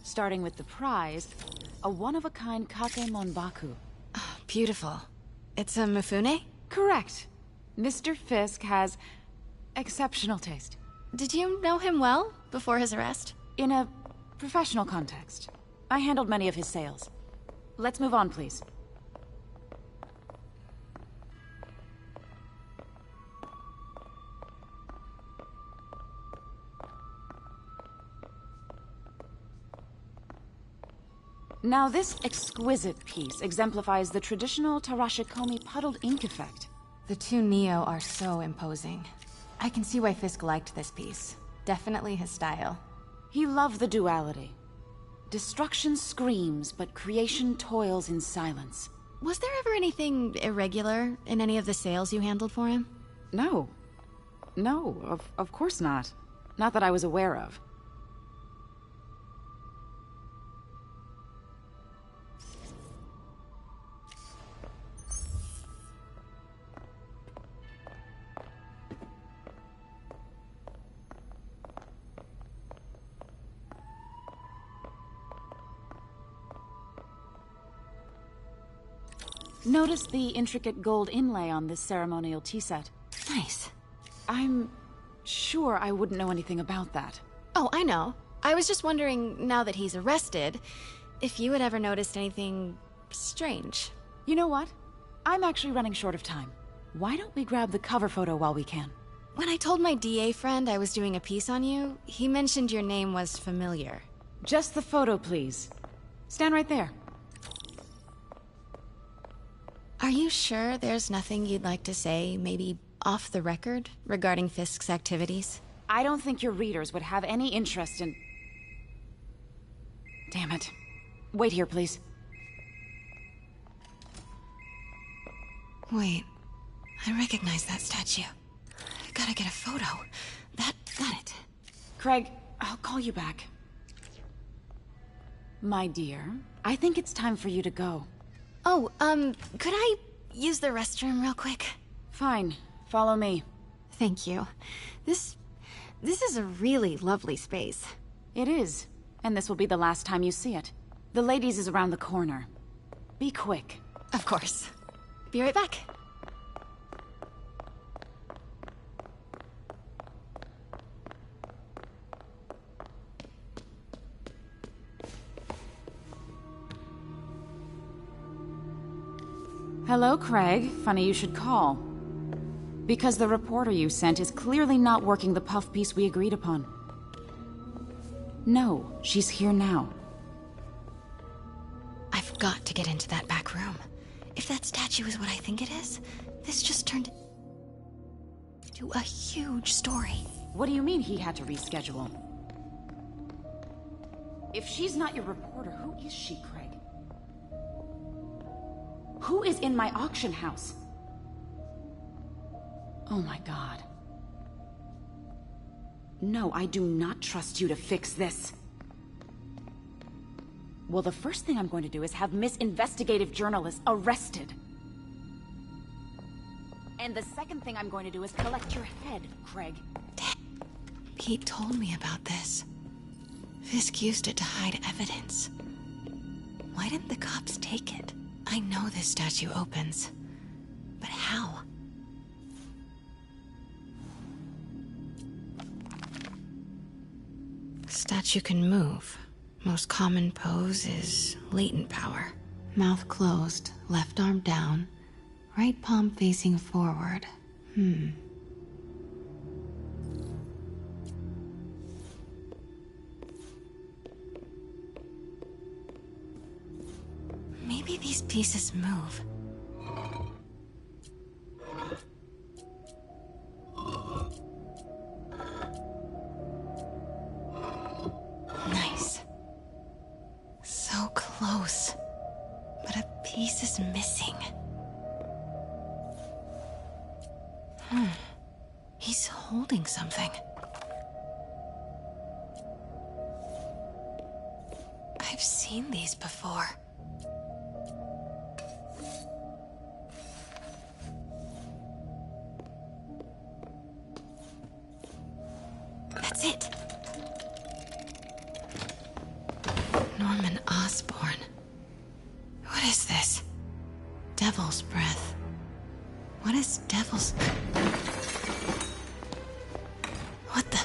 Starting with the prize, a one-of-a-kind kake monbaku. Oh, beautiful. It's a Mifune? Correct. Mr. Fisk has exceptional taste. Did you know him well before his arrest? In a professional context, I handled many of his sales. Let's move on, please. Now, this exquisite piece exemplifies the traditional Tarashikomi puddled ink effect. The two Neo are so imposing. I can see why Fisk liked this piece. Definitely his style. He loved the duality. Destruction screams, but creation toils in silence. Was there ever anything irregular in any of the sales you handled for him? No. No, of course not. Not that I was aware of. Notice the intricate gold inlay on this ceremonial tea set. Nice. I'm sure I wouldn't know anything about that. Oh, I know. I was just wondering, now that he's arrested, if you had ever noticed anything strange. You know what? I'm actually running short of time. Why don't we grab the cover photo while we can? When I told my DA friend I was doing a piece on you, he mentioned your name was familiar. Just the photo, please. Stand right there. Are you sure there's nothing you'd like to say, maybe off the record, regarding Fisk's activities? I don't think your readers would have any interest in... Damn it. Wait here, please. Wait. I recognize that statue. I gotta get a photo. Got it. Craig, I'll call you back. My dear, I think it's time for you to go. Oh, could I use the restroom real quick? Fine. Follow me. Thank you. This is a really lovely space. It is. And this will be the last time you see it. The ladies is around the corner. Be quick. Of course. Be right back. Hello, Craig. Funny you should call. Because the reporter you sent is clearly not working the puff piece we agreed upon. No, she's here now. I've got to get into that back room. If that statue is what I think it is, this just turned into a huge story. What do you mean he had to reschedule? If she's not your reporter, who is she, Craig? Who is in my auction house? Oh my god. No, I do not trust you to fix this. Well, the first thing I'm going to do is have Miss Investigative Journalist arrested. And the second thing I'm going to do is collect your head, Craig. Pete told me about this. Fisk used it to hide evidence. Why didn't the cops take it? I know this statue opens, but how? Statue can move. Most common pose is latent power. Mouth closed, left arm down, right palm facing forward. Maybe these pieces move. Nice. So close. But a piece is missing. He's holding something. I've seen these before. That's it. Norman Osborn. What is this? Devil's breath. What is devil's... What the...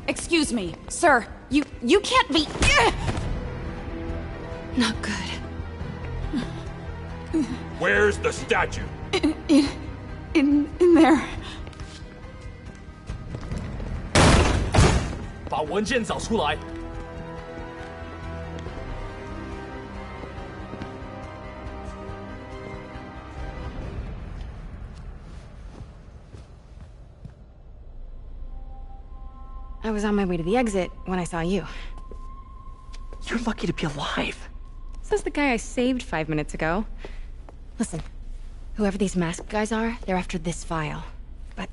Excuse me, sir. You can't be... Not good. Where's the statue? In there. 把文件找出来。I was on my way to the exit when I saw you. You're lucky to be alive. Says the guy I saved 5 minutes ago. Listen, whoever these masked guys are, they're after this file. But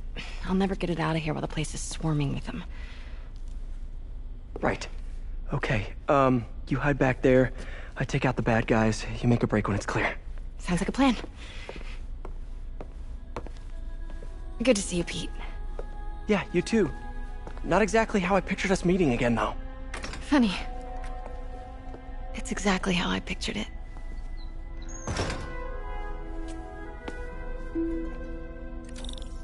I'll never get it out of here while the place is swarming with them. Right. Okay, you hide back there. I take out the bad guys. You make a break when it's clear. Sounds like a plan. Good to see you, Pete. Yeah, you too. Not exactly how I pictured us meeting again, though. Funny. It's exactly how I pictured it.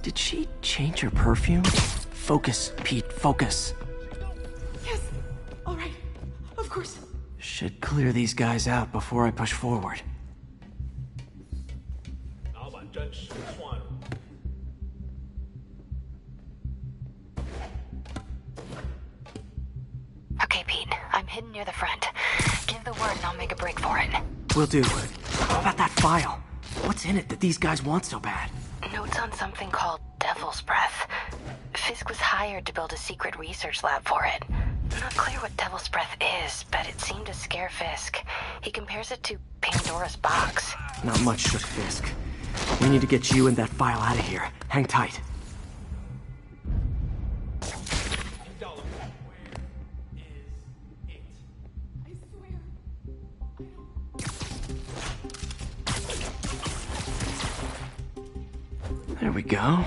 Did she change her perfume? Focus, Pete, focus. Yes. All right. Of course. Should clear these guys out before I push forward. 老板真实串入。 Okay, Pete. I'm hidden near the front. Give the word and I'll make a break for it. Will do. How about that file? What's in it that these guys want so bad? Notes on something called Devil's Breath. Fisk was hired to build a secret research lab for it. Not clear what Devil's Breath is, but it seemed to scare Fisk. He compares it to Pandora's box. Not much shook Fisk. We need to get you and that file out of here. Hang tight. There we go.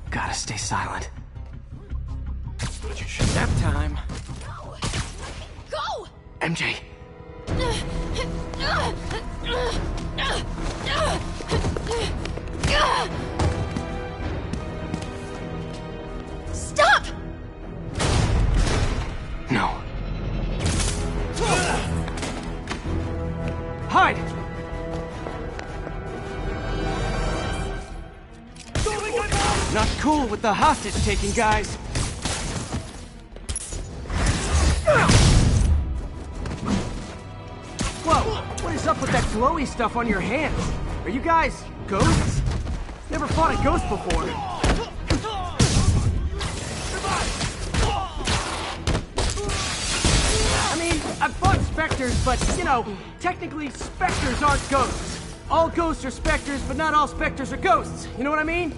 Gotta stay silent. Nap time. Go! MJ. Stop! No. Hide! Not cool with the hostage-taking, guys. Whoa! What is up with that glowy stuff on your hands? Are you guys ghosts? Never fought a ghost before. I mean, I've fought specters, but, you know, technically specters aren't ghosts. All ghosts are specters, but not all specters are ghosts. You know what I mean?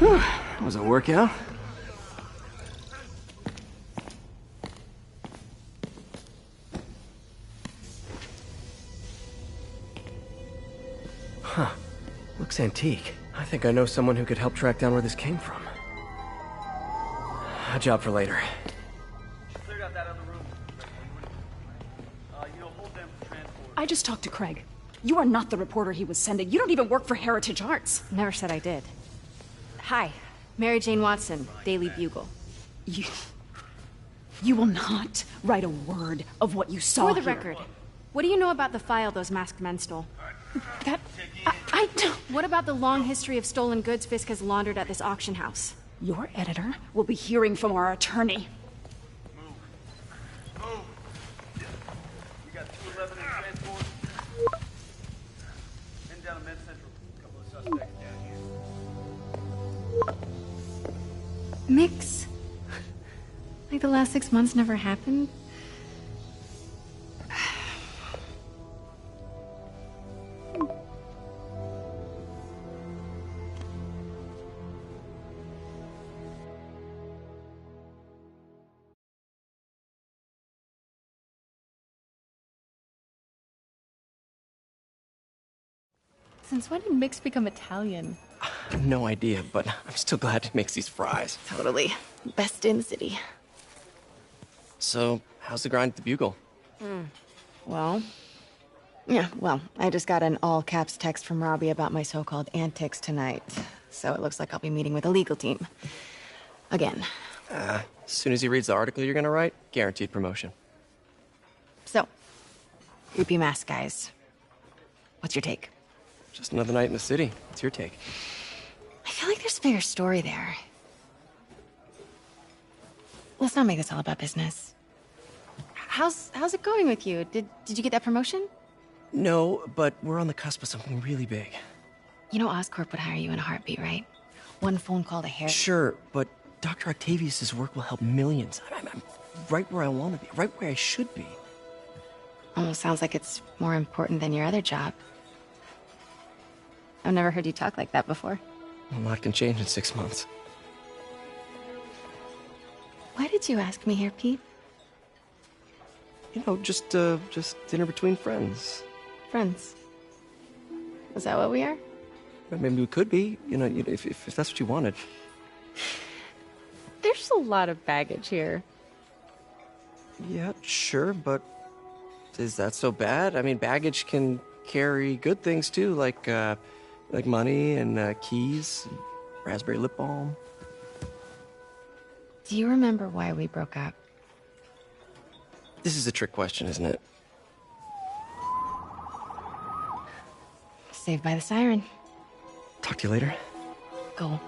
That was a workout. Huh. Looks antique. I think I know someone who could help track down where this came from. A job for later. I just talked to Craig. You are not the reporter he was sending. You don't even work for Heritage Arts. Never said I did. Hi, Mary Jane Watson, Daily Bugle. You will not write a word of what you saw For the here. record, what do you know about the file those masked men stole? I don't... What about the long history of stolen goods Fisk has laundered at this auction house? Your editor will be hearing from our attorney. Move. We got 211 in transport. Heading down to Med Central. A couple of suspects down here. Mix? Like the last 6 months never happened? Since when did Mix become Italian? No idea, but I'm still glad he makes these fries. Totally. Best in the city. So, how's the grind at the Bugle? Well, I just got an all-caps text from Robbie about my so-called antics tonight. So it looks like I'll be meeting with the legal team. Again. As soon as he reads the article you're gonna write, guaranteed promotion. So, creepy mask guys. What's your take? Just another night in the city. What's your take? I feel like there's a bigger story there. Let's not make this all about business. How's it going with you? Did you get that promotion? No, but we're on the cusp of something really big. You know Oscorp would hire you in a heartbeat, right? One phone call to Harry. Sure, but Dr. Octavius's work will help millions. I'm right where I want to be, right where I should be. Almost sounds like it's more important than your other job. I've never heard you talk like that before. A lot can change in 6 months. Why did you ask me here, Pete? You know, just dinner between friends. Friends. Is that what we are? Maybe we could be, you know, if that's what you wanted. There's a lot of baggage here. Yeah, sure, but is that so bad? I mean, baggage can carry good things too, like money and keys, and raspberry lip balm. Do you remember why we broke up? This is a trick question, isn't it? Saved by the siren. Talk to you later. Go.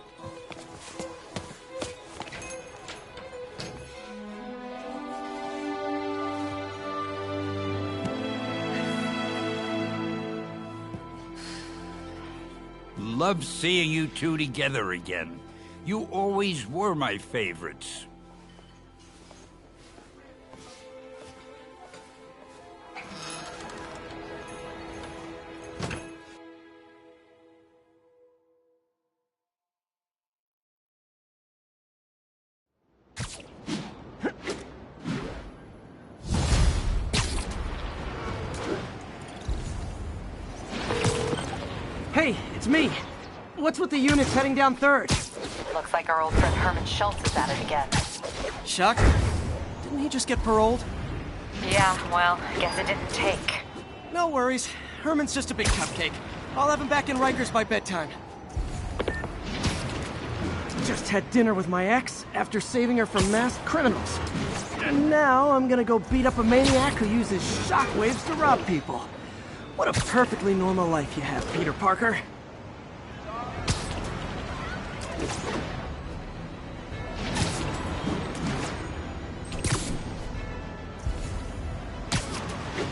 Love seeing you two together again. You always were my favorites. Hey, it's me. What's with the units heading down 3rd? Looks like our old friend Herman Schultz is at it again. Shocker. Didn't he just get paroled? Yeah, well, guess it didn't take. No worries. Herman's just a big cupcake. I'll have him back in Rikers by bedtime. Just had dinner with my ex after saving her from masked criminals. And now I'm gonna go beat up a maniac who uses shockwaves to rob people. What a perfectly normal life you have, Peter Parker.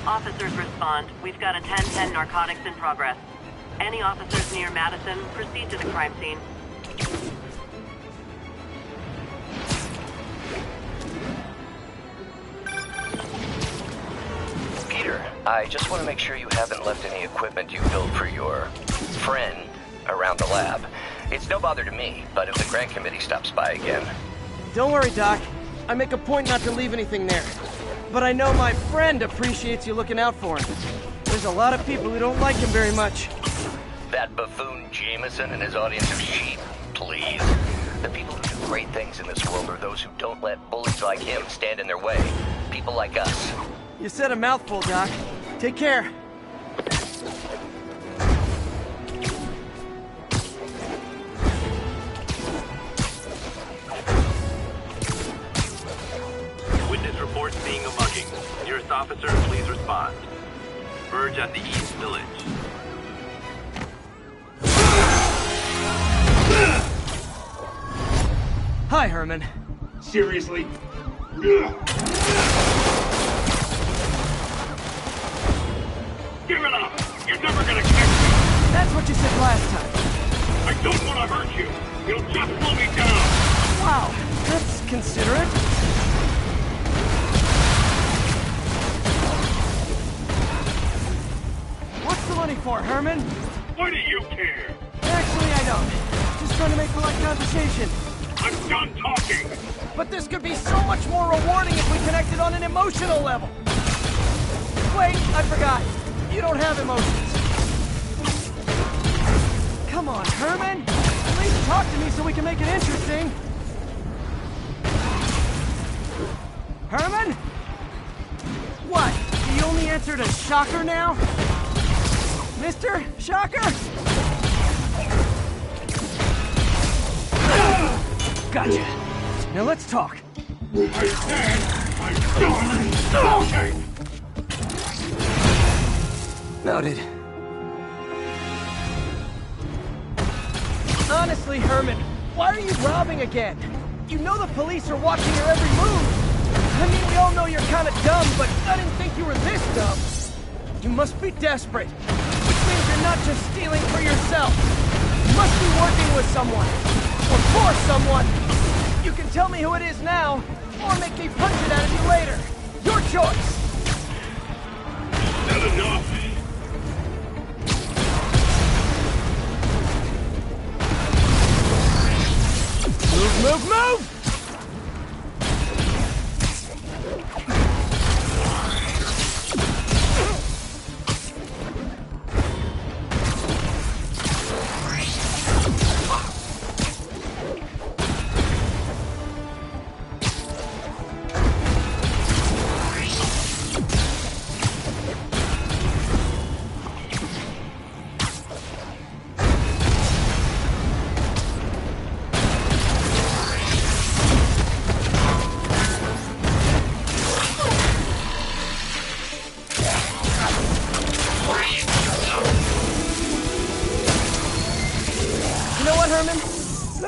Officers respond. We've got a 10-10 narcotics in progress. Any officers near Madison, proceed to the crime scene. Peter, I just want to make sure you haven't left any equipment you built for your friend around the lab. It's no bother to me, but if the grant committee stops by again... Don't worry, Doc. I make a point not to leave anything there. But I know my friend appreciates you looking out for him. There's a lot of people who don't like him very much. That buffoon Jameson and his audience of sheep, please. The people who do great things in this world are those who don't let bullies like him stand in their way. People like us. You said a mouthful, Doc. Take care. respond. Merge at the East Village. Hi, Herman. Seriously? Give it up! You're never gonna catch me! That's what you said last time. I don't want to hurt you! You'll just slow me down! Wow, that's considerate. What's the money for, Herman? Why do you care? Actually, I don't. Just trying to make polite conversation. I'm done talking! But this could be so much more rewarding if we connected on an emotional level. Wait, I forgot. You don't have emotions. Come on, Herman. At least talk to me so we can make it interesting. Herman? What? The only answer to Shocker now? Mr. Shocker? Gotcha. Now let's talk. I said I'm done talking! Noted. Honestly, Herman, why are you robbing again? You know the police are watching your every move. I mean, we all know you're kind of dumb, but I didn't think you were this dumb. You must be desperate, which means you're not just stealing for yourself. You must be working with someone, or for someone. You can tell me who it is now, or make me punch it out of you later. Your choice. Not enough! Move, move!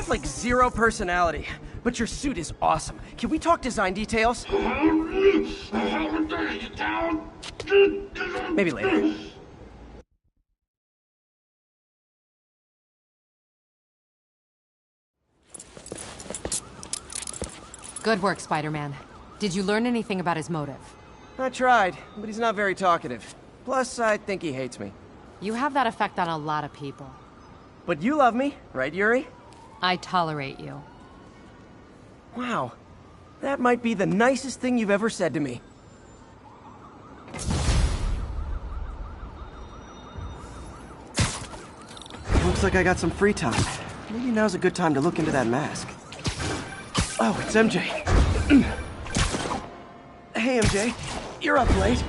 Like zero personality, but your suit is awesome. Can we talk design details? Maybe later. Good work, Spider-Man. Did you learn anything about his motive? I tried, but he's not very talkative. Plus, I think he hates me. You have that effect on a lot of people. But you love me, right, Yuri? I tolerate you. Wow. That might be the nicest thing you've ever said to me. Looks like I got some free time. Maybe now's a good time to look into that mask. Oh, it's MJ. Hey, MJ. You're up late.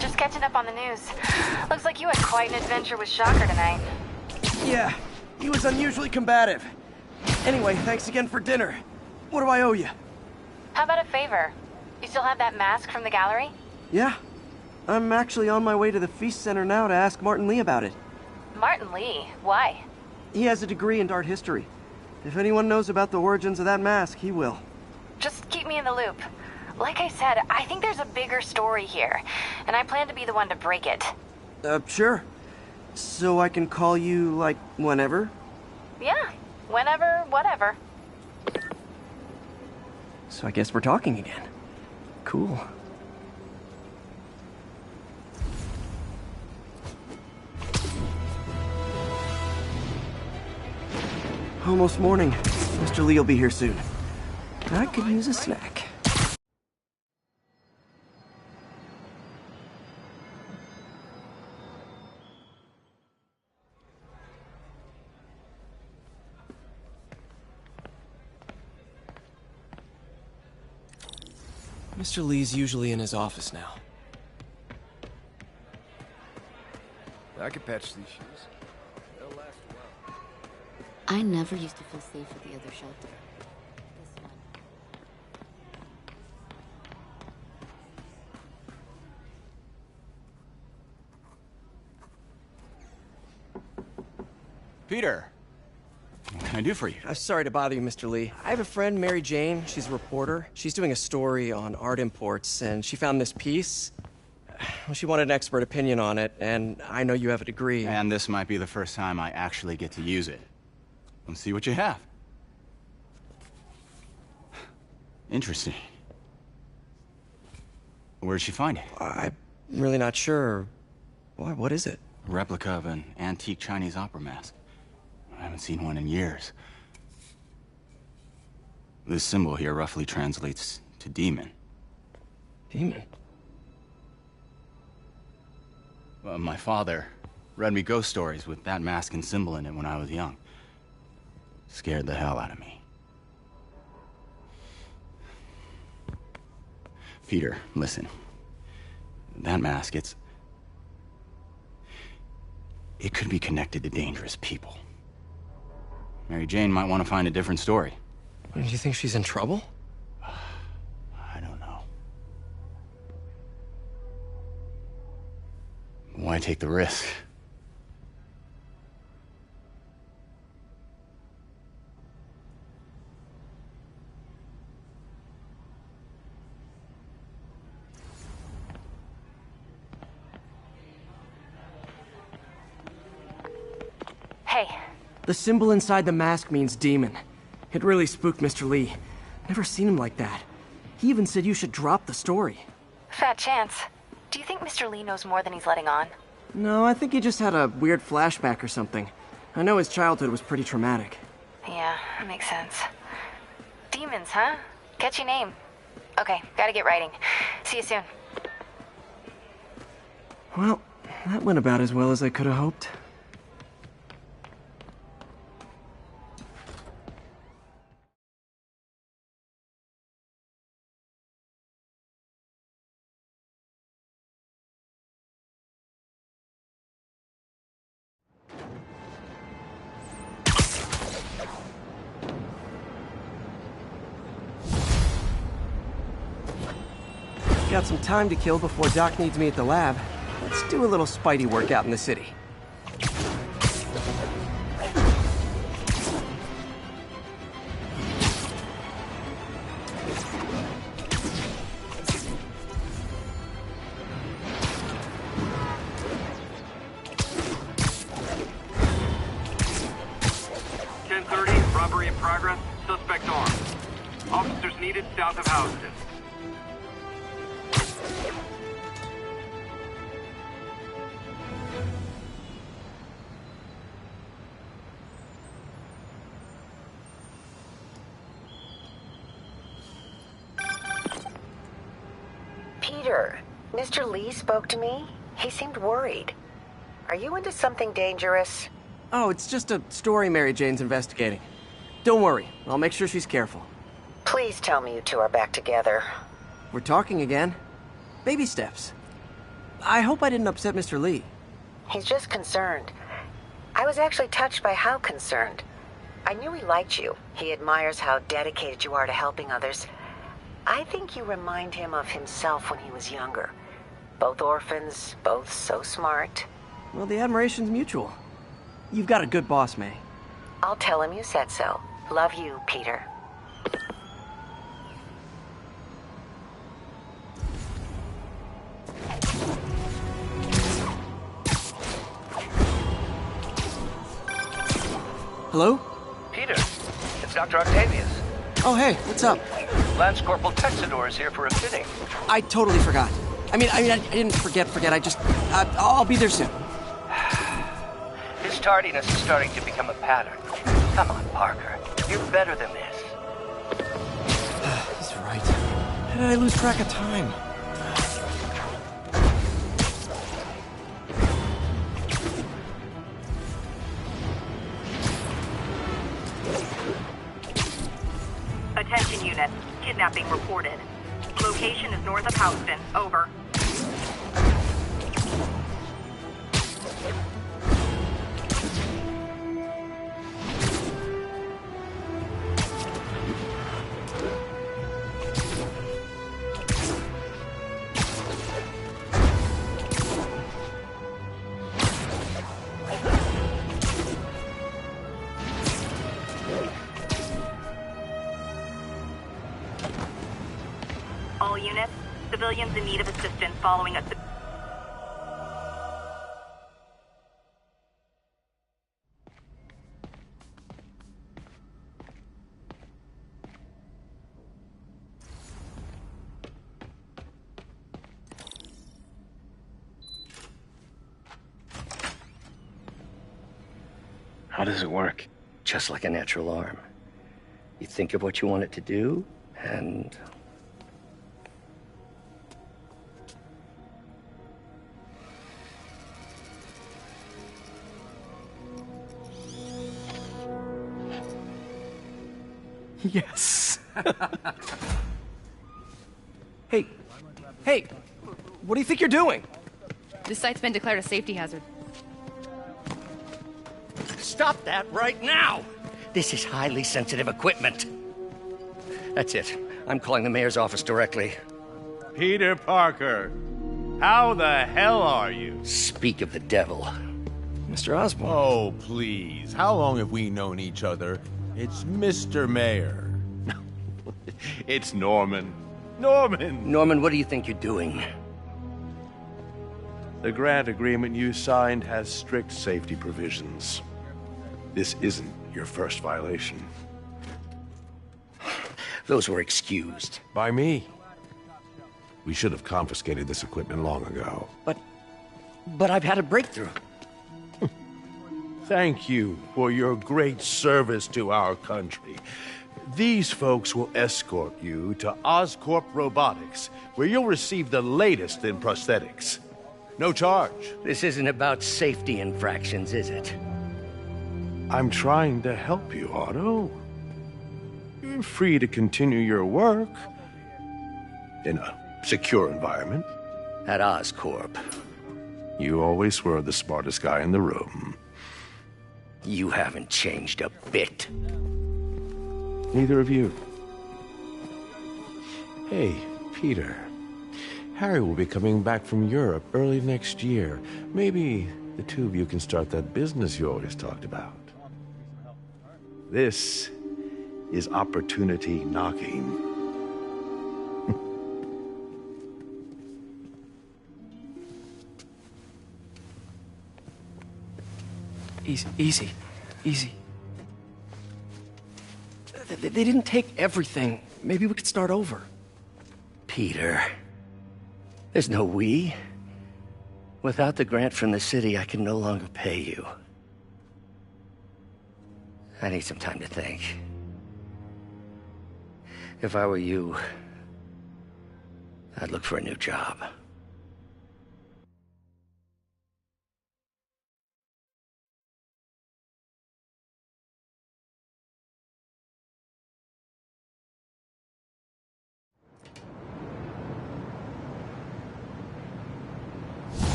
Just catching up on the news. Looks like you had quite an adventure with Shocker tonight. Yeah, he was unusually combative. Anyway, thanks again for dinner. What do I owe you? How about a favor? You still have that mask from the gallery? Yeah. I'm actually on my way to the Feast Center now to ask Martin Lee about it. Martin Lee? Why? He has a degree in art history. If anyone knows about the origins of that mask, he will. Just keep me in the loop. Like I said, I think there's a bigger story here, and I plan to be the one to break it. Sure. So I can call you, like, whenever? Yeah, whenever, whatever. So I guess we're talking again. Cool. Almost morning. Mr. Lee will be here soon. I could use a snack. Mr. Lee's usually in his office now. I could patch these shoes. They'll last a while. I never used to feel safe at the other shelter. This one. Peter, what can I do for you? I'm sorry to bother you, Mr. Lee. I have a friend, Mary Jane. She's a reporter. She's doing a story on art imports, and she found this piece. Well, she wanted an expert opinion on it, and I know you have a degree. And this might be the first time I actually get to use it. Let's see what you have. Interesting. Where'd she find it? I'm really not sure. What is it? A replica of an antique Chinese opera mask. I haven't seen one in years. This symbol here roughly translates to demon. Demon? My father read me ghost stories with that mask and symbol in it when I was young. Scared the hell out of me. Peter, listen. That mask, it could be connected to dangerous people. Mary Jane might want to find a different story. Do you think she's in trouble? I don't know. Why take the risk? Hey. The symbol inside the mask means demon. It really spooked Mr. Lee. Never seen him like that. He even said you should drop the story. Fat chance. Do you think Mr. Lee knows more than he's letting on? No, I think he just had a weird flashback or something. I know his childhood was pretty traumatic. Yeah, that makes sense. Demons, huh? Catchy name. Okay, gotta get writing. See you soon. Well, that went about as well as I could have hoped. Got some time to kill before Doc needs me at the lab. Let's do a little Spidey workout in the city. Robbery in progress. Suspect armed. Officers needed south of Houston. Peter, Mr. Lee spoke to me. He seemed worried. Are you into something dangerous? Oh, it's just a story Mary Jane's investigating. Don't worry, I'll make sure she's careful. Please tell me you two are back together. We're talking again. Baby steps. I hope I didn't upset Mr. Lee. He's just concerned. I was actually touched by how concerned. I knew he liked you. He admires how dedicated you are to helping others. I think you remind him of himself when he was younger. Both orphans, both so smart. Well, the admiration's mutual. You've got a good boss, May. I'll tell him you said so. Love you, Peter. Hello? Peter, it's Dr. Octavius. Oh, hey, what's up? Lance Corporal Texador is here for a fitting. I totally forgot. I didn't forget. I'll be there soon. His tardiness is starting to become a pattern. Come on, Parker. You're better than this. He's right. How did I lose track of time? Attention unit. Kidnapping reported. Location is north of Houston. Over. units. Civilians in need of assistance following a... How does it work? Just like a natural arm. You think of what you want it to do, and... Yes. Hey, what do you think you're doing? This site's been declared a safety hazard. Stop that right now! This is highly sensitive equipment. That's it. I'm calling the mayor's office directly. Peter Parker, how the hell are you? Speak of the devil. Mr. Osborn. Oh, please. How long have we known each other? It's Mr. Mayor. It's Norman. Norman, what do you think you're doing? The grant agreement you signed has strict safety provisions. This isn't your first violation. Those were excused. By me. We should have confiscated this equipment long ago. But I've had a breakthrough. Thank you for your great service to our country. These folks will escort you to Oscorp Robotics, where you'll receive the latest in prosthetics. No charge. This isn't about safety infractions, is it? I'm trying to help you, Otto. You're free to continue your work in a secure environment. At Oscorp. You always were the smartest guy in the room. You haven't changed a bit. Neither of you. Hey, Peter. Harry will be coming back from Europe early next year. Maybe the two of you can start that business you always talked about. This is opportunity knocking. Easy. They didn't take everything. Maybe we could start over. Peter, there's no we. Without the grant from the city, I can no longer pay you. I need some time to think. If I were you, I'd look for a new job.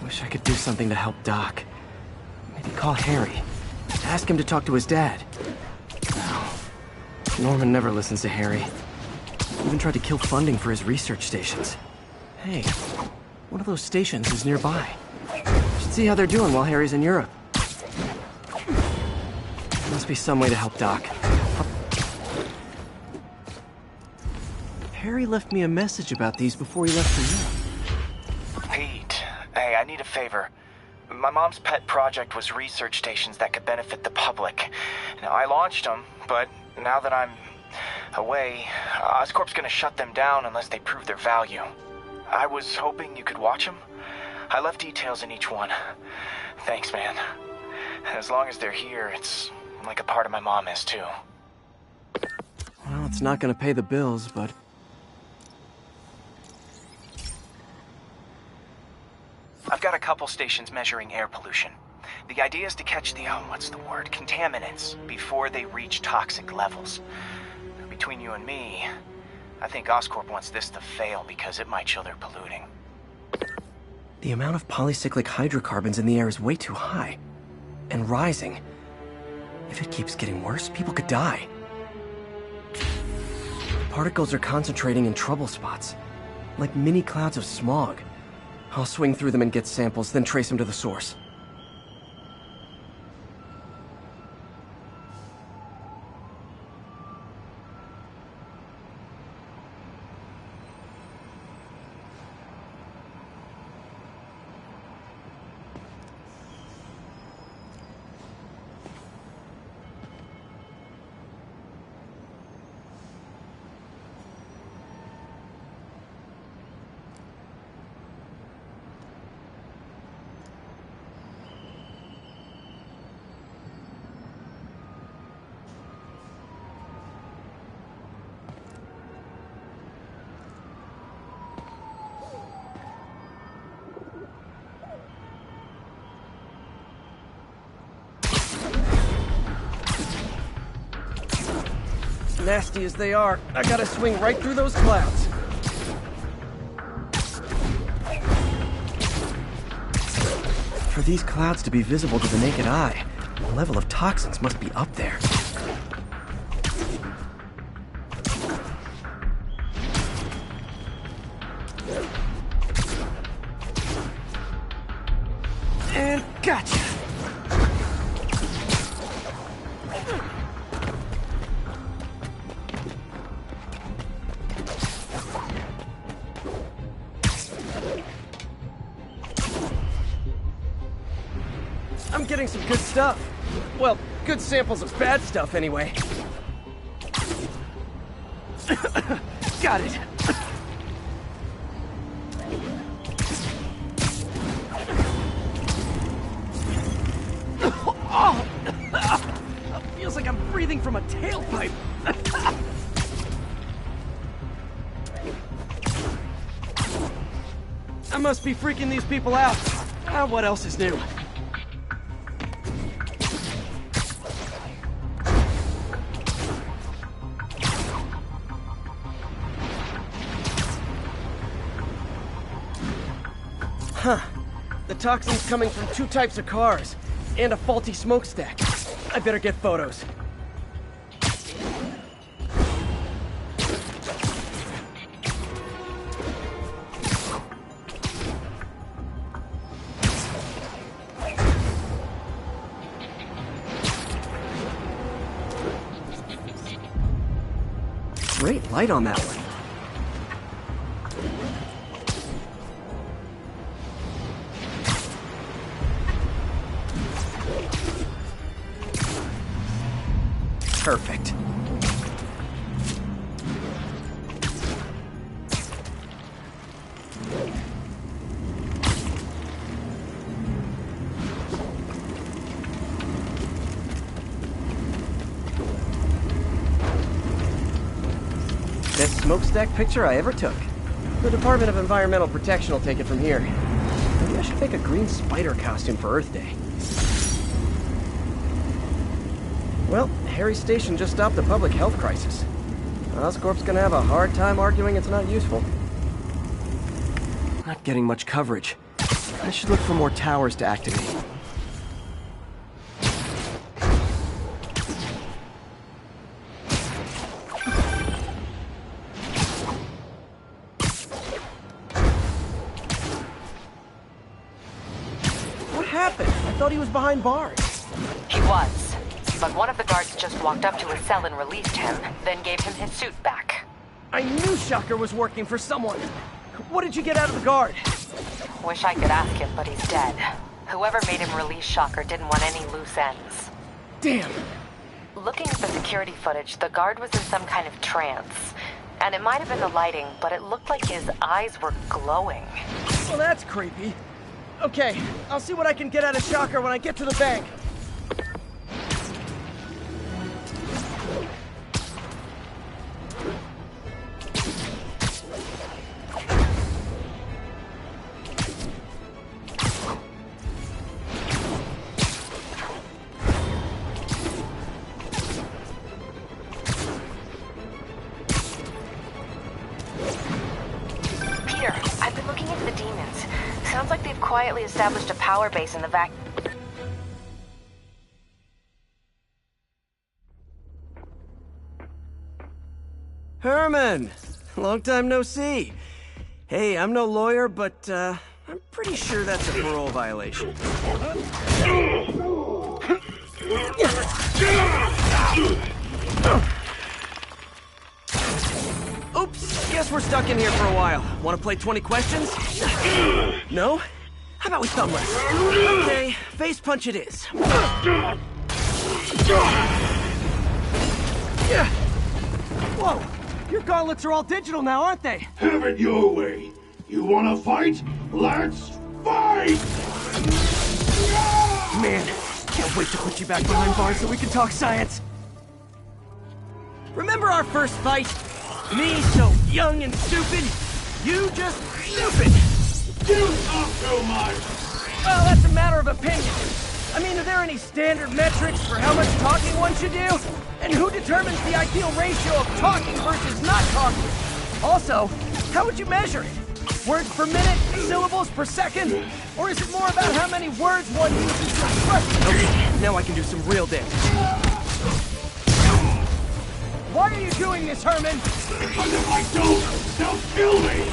Wish I could do something to help Doc. Maybe call Harry. Ask him to talk to his dad. No. Norman never listens to Harry. Even tried to kill funding for his research stations. Hey, one of those stations is nearby. Should see how they're doing while Harry's in Europe. Must be some way to help Doc. Harry left me a message about these before he left for Europe. Pete, hey, I need a favor. My mom's pet project was research stations that could benefit the public. Now, I launched them, but now that I'm away, Oscorp's gonna shut them down unless they prove their value. I was hoping you could watch them. I left details in each one. Thanks, man. As long as they're here, it's like a part of my mom is, too. Well, it's not gonna pay the bills, but... I've got a couple stations measuring air pollution. The idea is to catch the, contaminants before they reach toxic levels. Between you and me, I think Oscorp wants this to fail because it might show they're polluting. The amount of polycyclic hydrocarbons in the air is way too high. And rising. If it keeps getting worse, people could die. The particles are concentrating in trouble spots. Like mini clouds of smog. I'll swing through them and get samples, then trace them to the source. Nasty as they are, I gotta swing right through those clouds. For these clouds to be visible to the naked eye, the level of toxins must be up there. And gotcha! I'm getting some good stuff. Well, good samples of bad stuff, anyway. Got it. Oh! Feels like I'm breathing from a tailpipe. I must be freaking these people out. What else is new? Huh. The toxin's coming from 2 types of cars, and a faulty smokestack. I better get photos. Great light on that one. Perfect. Best smokestack picture I ever took. The Department of Environmental Protection will take it from here. Maybe I should make a green spider costume for Earth Day. Well, Harry's station just stopped a public health crisis. Oscorp's gonna have a hard time arguing it's not useful. Not getting much coverage. I should look for more towers to activate. What happened? I thought he was behind bars. He was. But one of the guards just walked up to his cell and released him, then gave him his suit back. I knew Shocker was working for someone. What did you get out of the guard? Wish I could ask him, but he's dead. Whoever made him release Shocker didn't want any loose ends. Damn. Looking at the security footage, the guard was in some kind of trance. And it might have been the lighting, but it looked like his eyes were glowing. Well, that's creepy. Okay, I'll see what I can get out of Shocker when I get to the bank. Sounds like they've quietly established a power base in the vac... Herman! Long time no see. Hey, I'm no lawyer, but, I'm pretty sure that's a parole violation. Oops, guess we're stuck in here for a while. Want to play 20 questions? No? How about we thumb wrestle? Okay, face punch it is. Whoa! Your gauntlets are all digital now, aren't they? Have it your way. You wanna fight? Let's fight! Man, can't wait to put you back behind bars so we can talk science. Remember our first fight? Me so young and stupid, you just stupid. You talk too much. Well, that's a matter of opinion. I mean, are there any standard metrics for how much talking one should do? And who determines the ideal ratio of talking versus not talking? Also, how would you measure it? Words per minute? Syllables per second? Or is it more about how many words one uses to express? Okay, now I can do some real damage. Why are you doing this, Herman? Because if I don't, they'll kill me!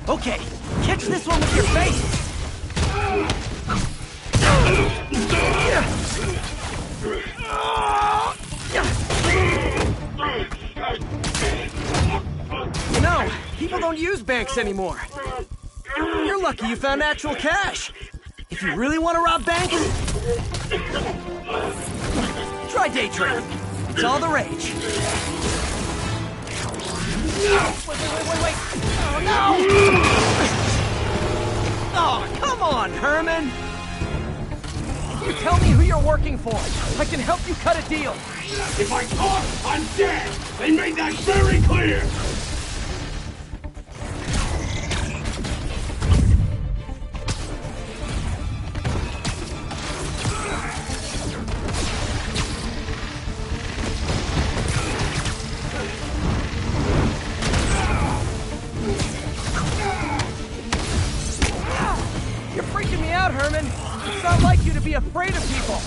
Okay, catch this one with your face! You know, people don't use banks anymore. You're lucky you found actual cash. If you really want to rob banks, try day trading. It's all the rage. Wait. Oh, no! Oh, come on, Herman! If you tell me who you're working for, I can help you cut a deal. If I talk, I'm dead! They made that very clear! You're freaking me out, Herman. It's not like you to be afraid of people.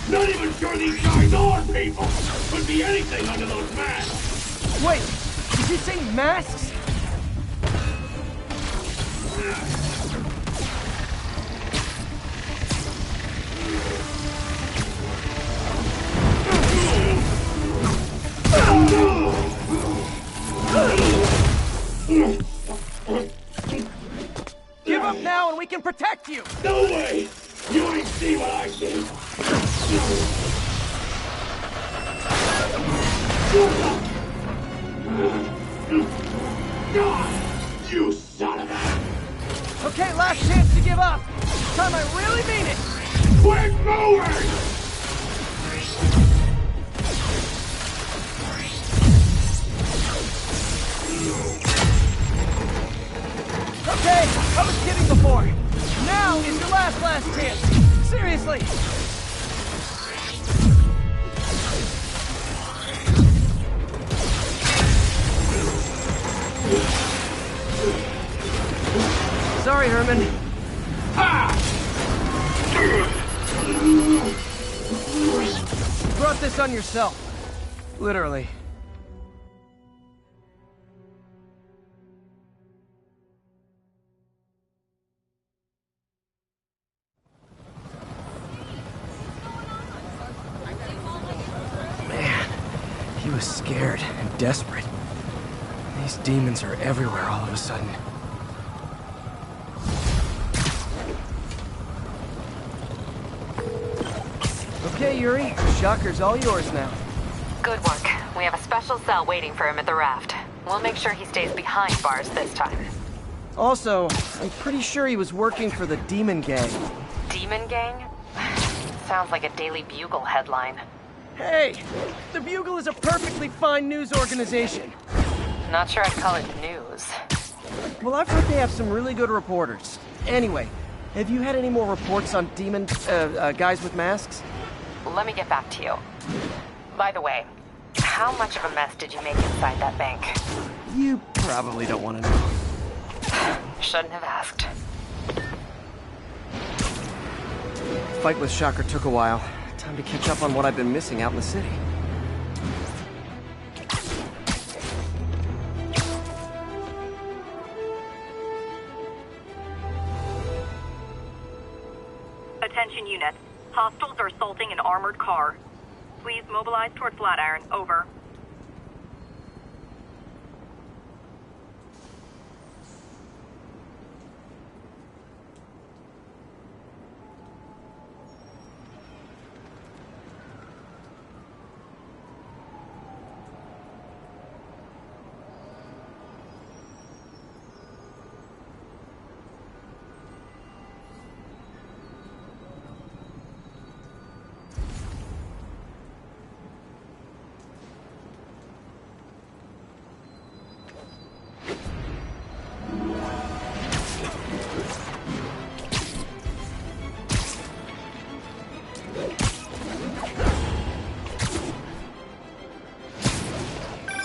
Not even sure these guys are people! Could be anything under those masks! Wait, did you say masks? Give up now and we can protect you! No way! You ain't see what I see! You son of a... Okay, last chance to give up. This time I really mean it. Quit moving! Okay, I was kidding before. Now is your last chance. Seriously. Sorry, Herman. You brought this on yourself. Literally. Man, he was scared and desperate. These demons are everywhere all of a sudden. Okay, Yuri. Shocker's all yours now. Good work. We have a special cell waiting for him at the raft. We'll make sure he stays behind bars this time. Also, I'm pretty sure he was working for the Demon Gang. Demon Gang? Sounds like a Daily Bugle headline. Hey! The Bugle is a perfectly fine news organization. Not sure I'd call it news. Well, I've heard they have some really good reporters. Anyway, have you had any more reports on demon, guys with masks? Let me get back to you. By the way, how much of a mess did you make inside that bank? You probably don't want to know. Shouldn't have asked. Fight with Shocker took a while. Time to catch up on what I've been missing out in the city. Attention units. Hostiles are assaulting an armored car. Please mobilize toward Flatiron. Over.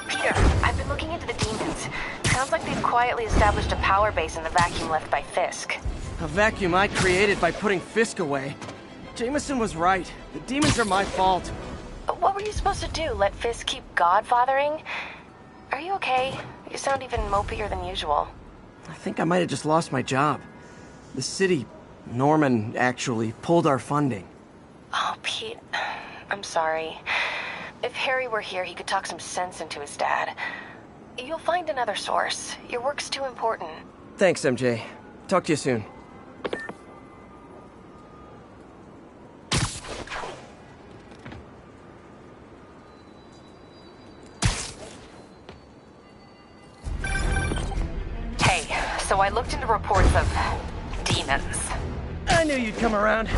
Peter, I've been looking into the demons. Sounds like they've quietly established a power base in the vacuum left by Fisk. A vacuum I created by putting Fisk away. Jameson was right. The demons are my fault. What were you supposed to do? Let Fisk keep godfathering? Are you okay? You sound even mopier than usual. I think I might have just lost my job. The city, Norman, actually, pulled our funding. Oh, Pete, I'm sorry. If Harry were here, he could talk some sense into his dad. You'll find another source. Your work's too important. Thanks, MJ. Talk to you soon. Hey, so I looked into reports of demons. I knew you'd come around.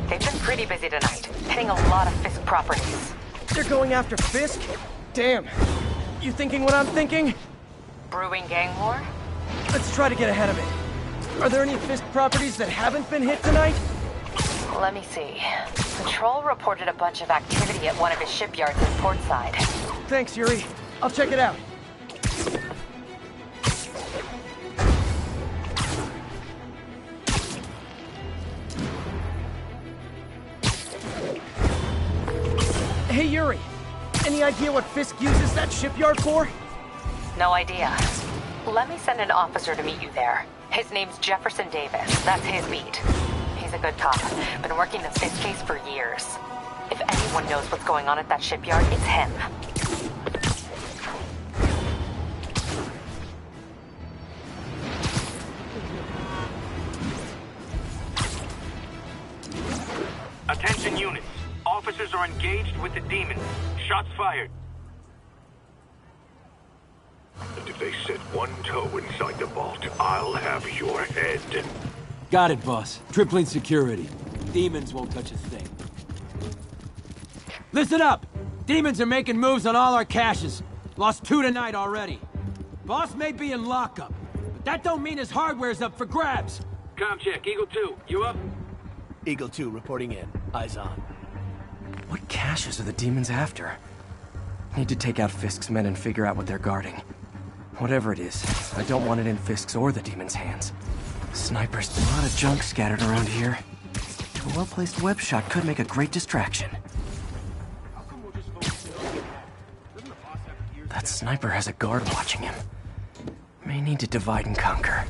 They've been pretty busy tonight, hitting a lot of Fisk properties. They're going after Fisk? Damn. You thinking what I'm thinking? Brewing gang war? Let's try to get ahead of it. Are there any Fisk properties that haven't been hit tonight? Let me see. Patrol reported a bunch of activity at one of his shipyards in Portside. Thanks, Yuri. I'll check it out. Hey, Yuri. Any idea what Fisk uses that shipyard for? No idea. Let me send an officer to meet you there. His name's Jefferson Davis. That's his beat. He's a good cop. Been working the Fisk case for years. If anyone knows what's going on at that shipyard, it's him. Attention units. Officers are engaged with the demons. Shots fired. And if they set one toe inside the vault, I'll have your head. Got it, boss. Tripling security. Demons won't touch a thing. Listen up! Demons are making moves on all our caches. Lost 2 tonight already. Boss may be in lockup, but that don't mean his hardware's up for grabs. Com check, Eagle 2, you up? Eagle 2 reporting in. Eyes on. What caches are the demons after? Need to take out Fisk's men and figure out what they're guarding. Whatever it is, I don't want it in Fisk's or the demons' hands. Snipers, a lot of junk scattered around here. A well-placed web shot could make a great distraction. That sniper has a guard watching him. May need to divide and conquer.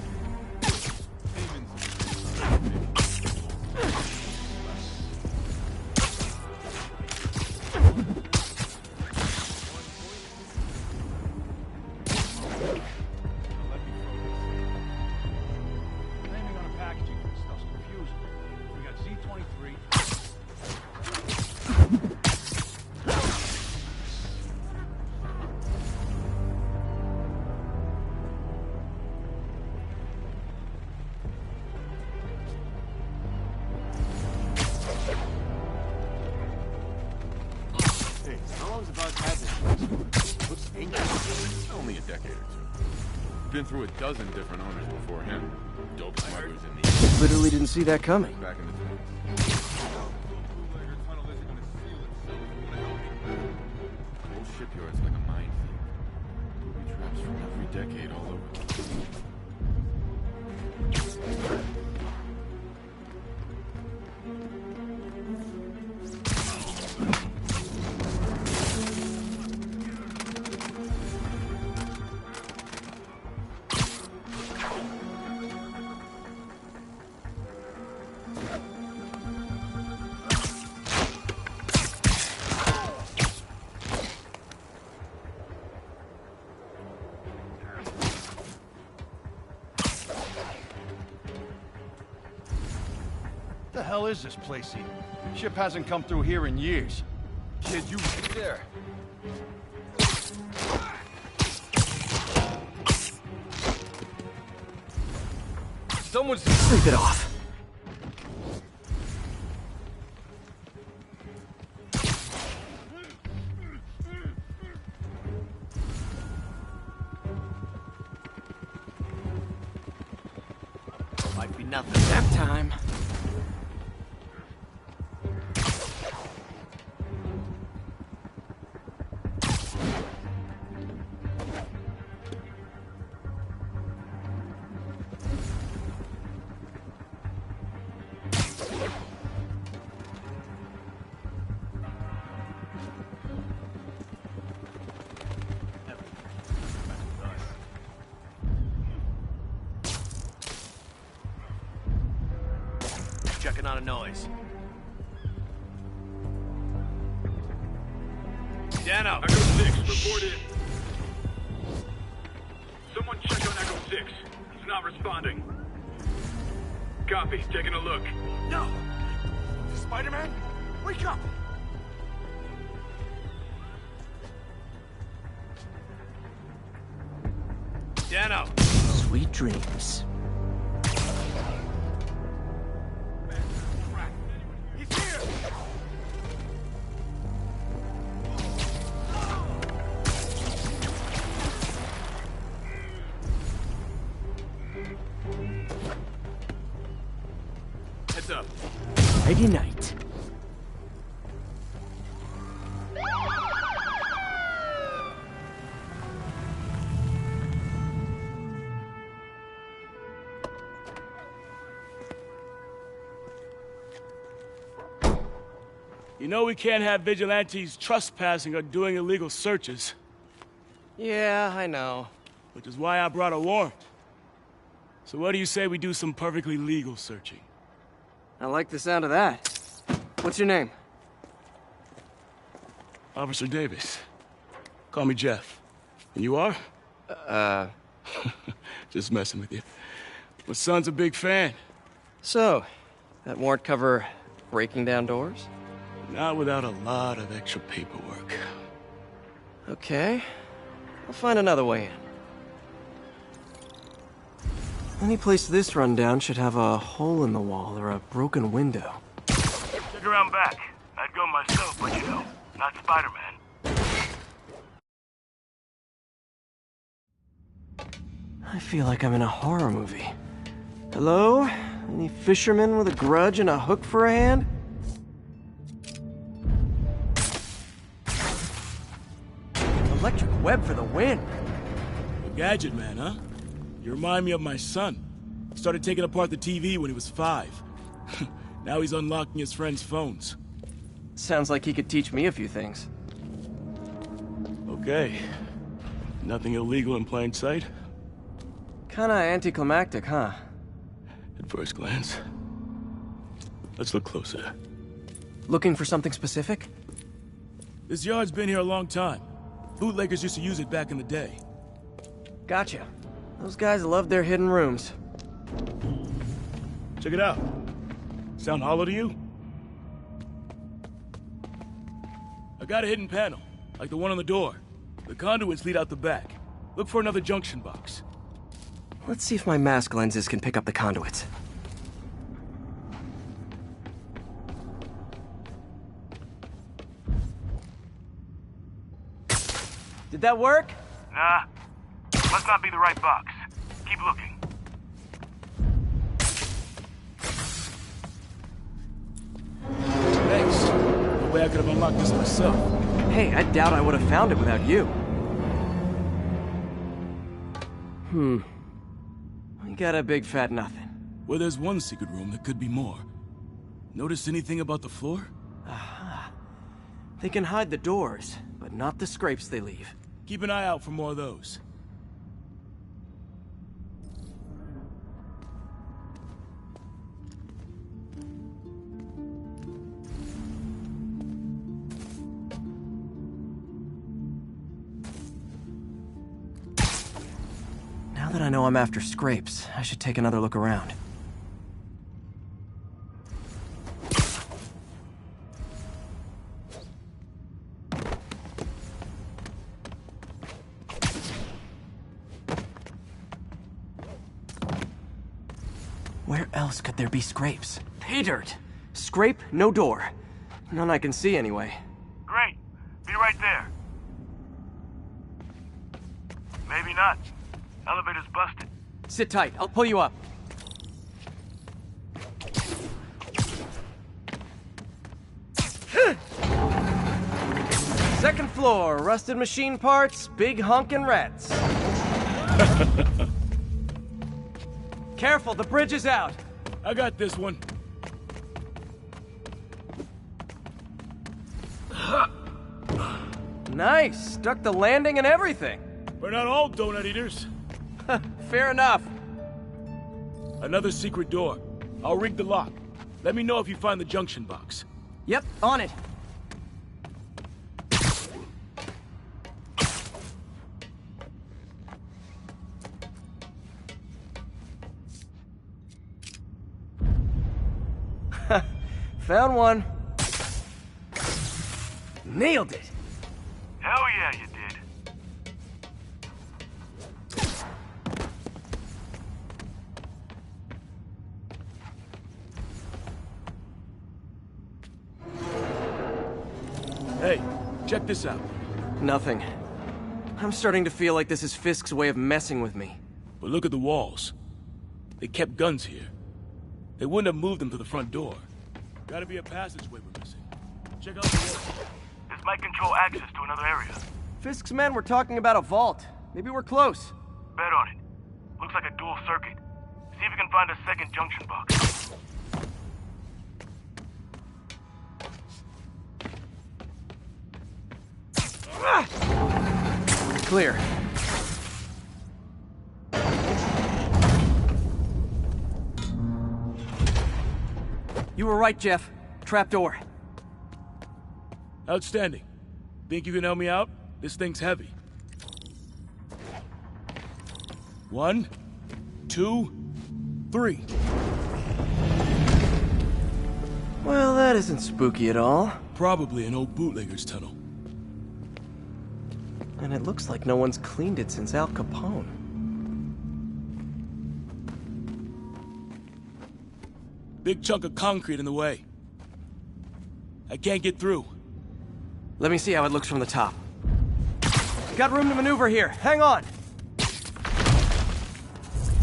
Only a decade or two. Been through a dozen different owners before him. Dope smugglers in the... Literally didn't see that coming. Back in the day. Whole shipyard's like a minefield. Booby traps from every decade all over. What the hell is this place even? Ship hasn't come through here in years. Kid, you there. Someone's... Sleep it off. Might be nothing that time. not a noise. Dano! Echo 6, report in. Someone check on Echo 6. He's not responding. Copy, taking a look. No! Spider-Man, wake up! Dano! Sweet dreams. He's here! Heads up. Nighty night. You know we can't have vigilantes trespassing or doing illegal searches. Yeah, I know. Which is why I brought a warrant. So what do you say we do some perfectly legal searching? I like the sound of that. What's your name? Officer Davis. Call me Jeff. And you are? Just messing with you. My son's a big fan. So, that warrant cover breaking down doors? Not without a lot of extra paperwork. Okay. I'll find another way in. Any place this rundown should have a hole in the wall or a broken window. Check around back. I'd go myself, but you know, not Spider-Man. I feel like I'm in a horror movie. Hello? Any fisherman with a grudge and a hook for a hand? Electric web for the win. A gadget man, huh? You remind me of my son. Started taking apart the TV when he was 5. Now he's unlocking his friends' phones. Sounds like he could teach me a few things. Okay. Nothing illegal in plain sight? Kinda anticlimactic, huh? At first glance. Let's look closer. Looking for something specific? This yard's been here a long time. Bootleggers used to use it back in the day. Gotcha. Those guys love their hidden rooms. Check it out. Sound hollow to you? I got a hidden panel, like the one on the door. The conduits lead out the back. Look for another junction box. Let's see if my mask lenses can pick up the conduits. Did that work? Nah. Must not be the right box. Keep looking. Thanks. No way I could have unlocked this myself. Hey, I doubt I would have found it without you. We got a big fat nothing. Well, there's one secret room that could be more. Notice anything about the floor? Aha. They can hide the doors, but not the scrapes they leave. Keep an eye out for more of those. Now that I know I'm after scrapes, I should take another look around. Where else could there be scrapes? Pay dirt! Scrape, no door. None I can see anyway. Great. Be right there. Maybe not. Elevator's busted. Sit tight, I'll pull you up. Second floor, rusted machine parts, big honkin' rats. Careful, the bridge is out. I got this one. Nice, stuck the landing and everything. We're not all donut eaters. Fair enough. Another secret door. I'll rig the lock. Let me know if you find the junction box. Yep, on it. Found one. Nailed it. Hell yeah, you did. Hey, check this out. Nothing. I'm starting to feel like this is Fisk's way of messing with me. But look at the walls. They kept guns here. They wouldn't have moved them to the front door. Gotta be a passageway we're missing. Check out the wall. This might control access to another area. Fisk's men were talking about a vault. Maybe we're close. Bet on it. Looks like a dual circuit. See if you can find a second junction box. Clear. You were right, Jeff. Trapdoor. Outstanding. Think you can help me out? This thing's heavy. 1, 2, 3. Well, that isn't spooky at all. Probably an old bootlegger's tunnel. And it looks like no one's cleaned it since Al Capone. Big chunk of concrete in the way. I can't get through. Let me see how it looks from the top. Got room to maneuver here. Hang on.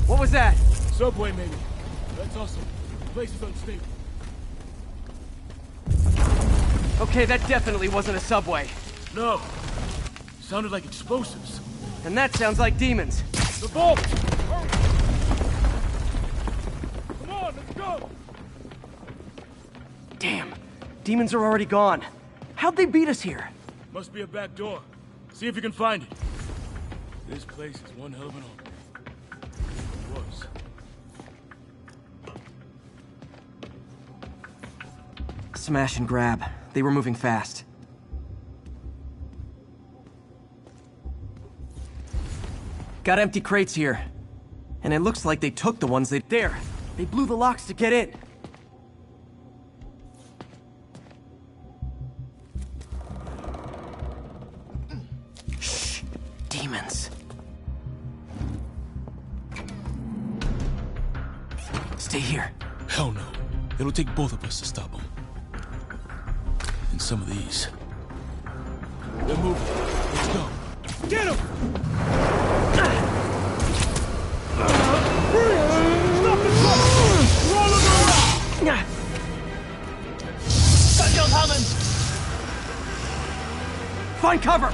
What was that? Subway, maybe. That's awesome. The place is unstable. Okay, that definitely wasn't a subway. No. Sounded like explosives. And that sounds like demons. The vault! Hurry! Come on, let's go! Damn. Demons are already gone. How'd they beat us here? Must be a back door. See if you can find it. This place is one hell of an opening. It was. Smash and grab. They were moving fast. Got empty crates here. And it looks like they took the ones there. They blew the locks to get in. Shh. Demons. Stay here. Hell no. It'll take both of us to stop them. And some of these. They're moving. Let's go. Get him! Stop the truck! Roll him around! Got your coming! Find cover!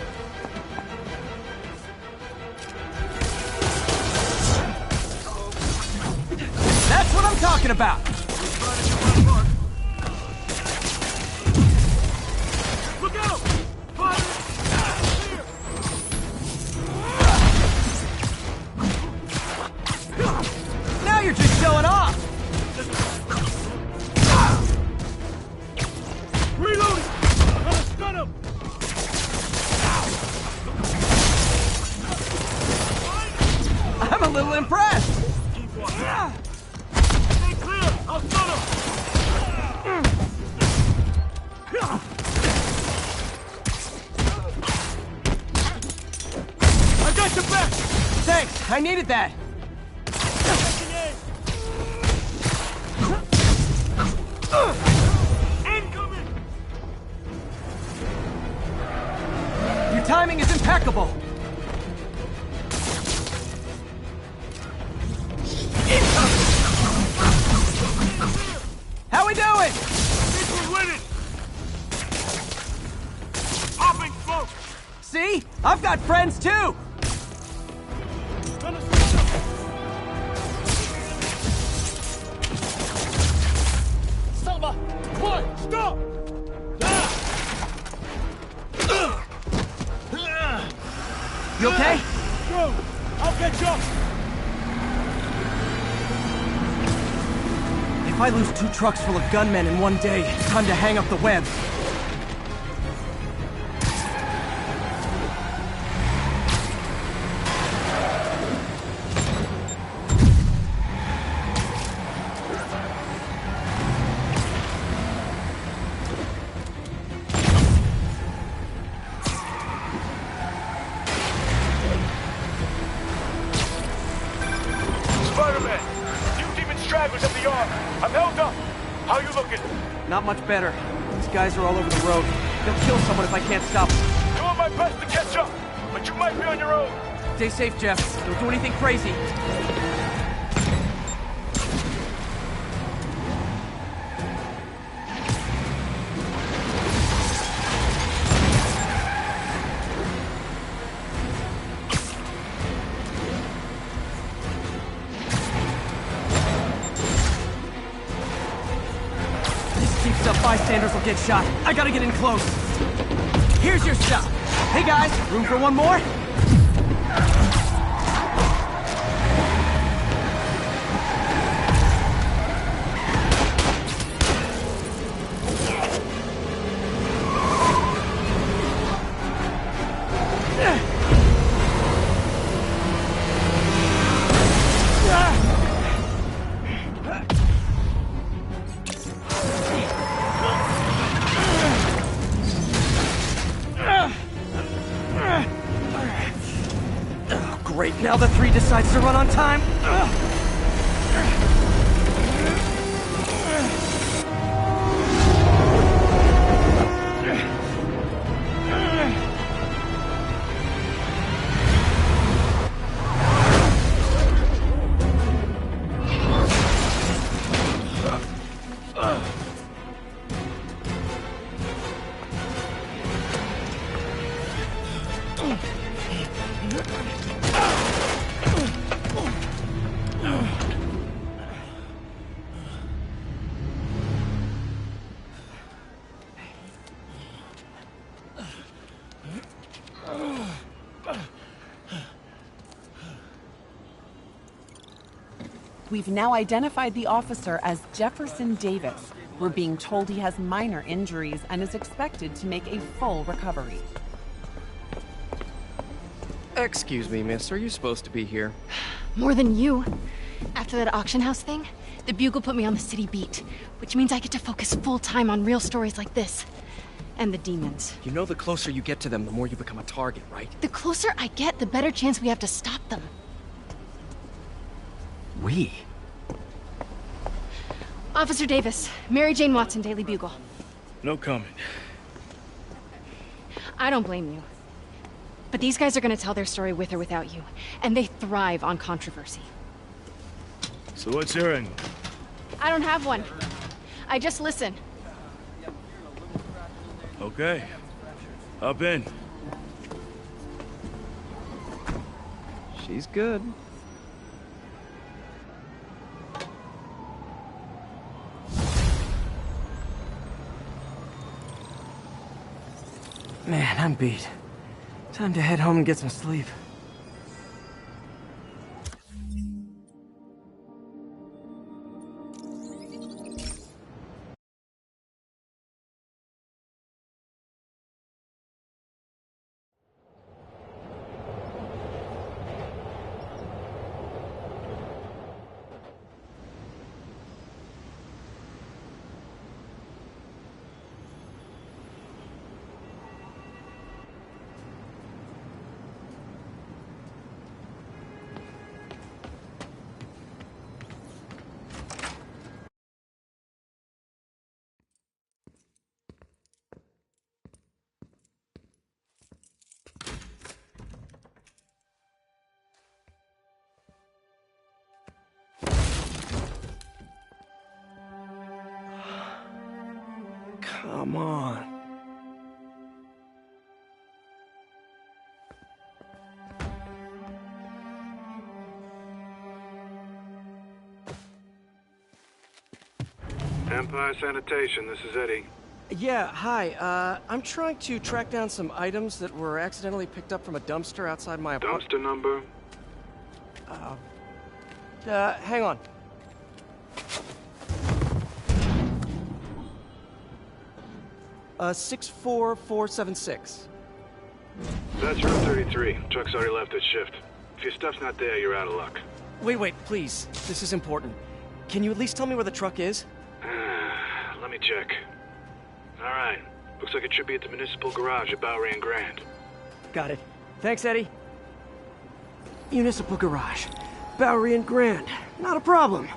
That's what I'm talking about! Look out! Fire! Now you're just showing off! Reloading! Gonna stun him! I'm a little impressed! Stay clear! I'll stun him! I got your back! Thanks, I needed that! Incoming! Your timing is impeccable! How we doing? I think we're winning! Popping smoke! See? I've got friends too! Selma! Quiet! Stop! You okay? Go! I'll catch up! If I lose 2 trucks full of gunmen in one day, it's time to hang up the web. Not much better. These guys are all over the road. They'll kill someone if I can't stop them. Doing my best to catch up, but you might be on your own. Stay safe, Jeff. Don't do anything crazy. Bystanders will get shot. I gotta get in close. Here's your stop. Hey guys, room for one more? Great, now the 3 decides to run on time. We've now identified the officer as Jefferson Davis. We're being told he has minor injuries and is expected to make a full recovery. Excuse me, miss. Are you supposed to be here? More than you. After that auction house thing, the Bugle put me on the city beat, which means I get to focus full-time on real stories like this. And the demons. You know the closer you get to them, the more you become a target, right? The closer I get, the better chance we have to stop them. We? Officer Davis, Mary Jane Watson, Daily Bugle. No comment. I don't blame you. But these guys are gonna tell their story with or without you, and they thrive on controversy. So what's your angle? I don't have one. I just listen. Okay. Hop in. She's good. Man, I'm beat. Time to head home and get some sleep. Come on. Empire Sanitation, this is Eddie. Yeah, hi. I'm trying to track down some items that were accidentally picked up from a dumpster outside my apartment. Dumpster number? Hang on. 64476. That's route 33. Truck's already left its shift. If your stuff's not there, you're out of luck. Wait, please. This is important. Can you at least tell me where the truck is? Let me check. Alright. Looks like it should be at the municipal garage at Bowery and Grand. Got it. Thanks, Eddie. Municipal garage. Bowery and Grand. Not a problem.